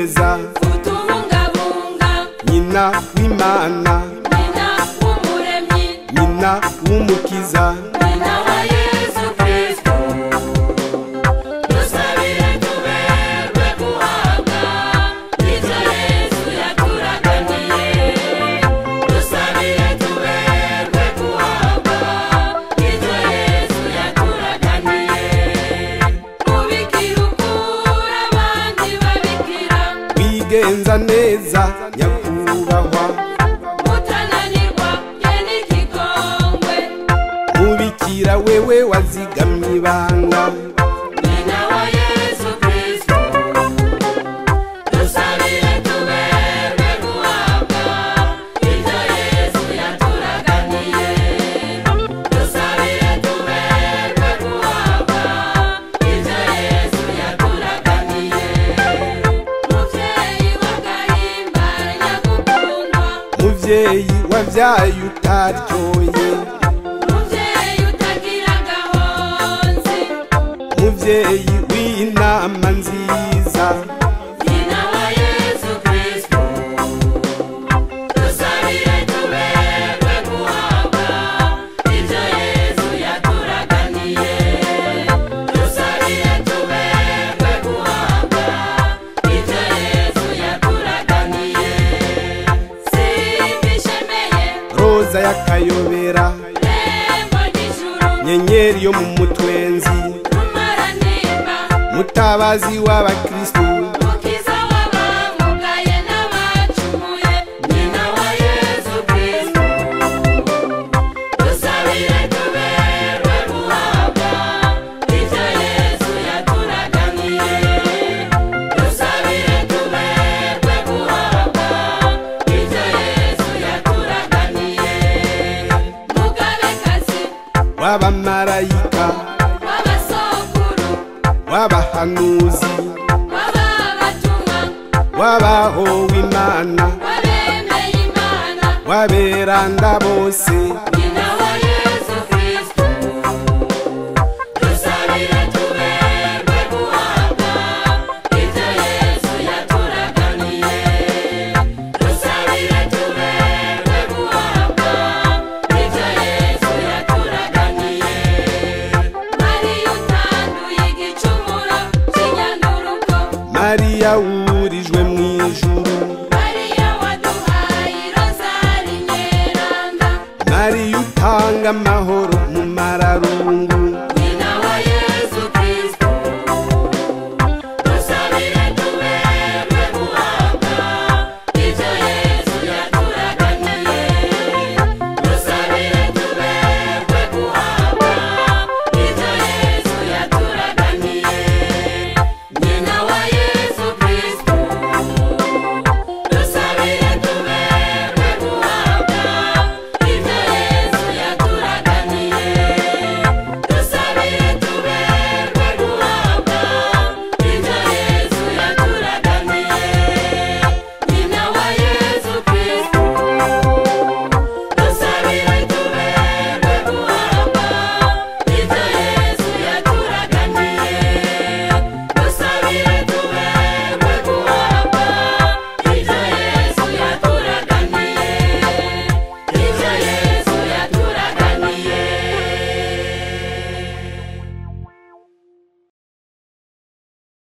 neza utubungabunga nyina w'Imana nyina w'umuremyi nyina w'umukiza nyina wa Yesu Kristo dusabire tuberwe guhabwa ibyo Yesu yaturaganiye dusabire tuberwe guhabwa ibyo Yesu yaturaganiye mubikira ukura abandi babikira wigenza neza nyakubahwa mutananirwa yeni kigongwe mubikira wewe wazigamye ibanga nyina wa Yesu Kristo dusabire tuberwe guhabwa ibyo Yesu yaturaganiye dusabire tuberwe guhabwa ibyo Yesu yaturaganiye muvyeyi w'agahimbare nyagukundwa muvyeyi wavyaye utaryoye muvyeyi utagira gahonzi muvyeyi w'inama nziza nyina wa Yesu Kristo dusabire tuberwe guhabwa ibyo Yesu yaturaganiye dusabire tuberwe guhabwa ibyo Yesu yaturaganiye simbishemeye roza y'akayobera rembo ry'ijuru nyenyeri yo mu mutwenzi rumaranimba mutabazi w'abakristu mukiza w'abamugaye n'abacumuye nyina wa Yesu Kristo dusabire tuberwe guhabwa ibyo Yesu yaturaganiye dusabire tuberwe guhabwa ibyo Yesu yaturaganiye mugabekazi w'abamarayika w'abasokuru w'abahanuzi w'ababatumwa w'abahowe Imana wabemeye Imana w'aberanda bose nyina wa Yesu Kristo dusabire tuberwe guhabwa ibyo Yesu yaturaganiye dusabire tuberwe guhabwa ibyo Yesu yaturaganiye Mariya utanduye igicumuro cy'inyanduruko Mariya wurijwe mu ijuru Mariya waduhaye rozari nyeranda Mariya utanga amahoro mu mararo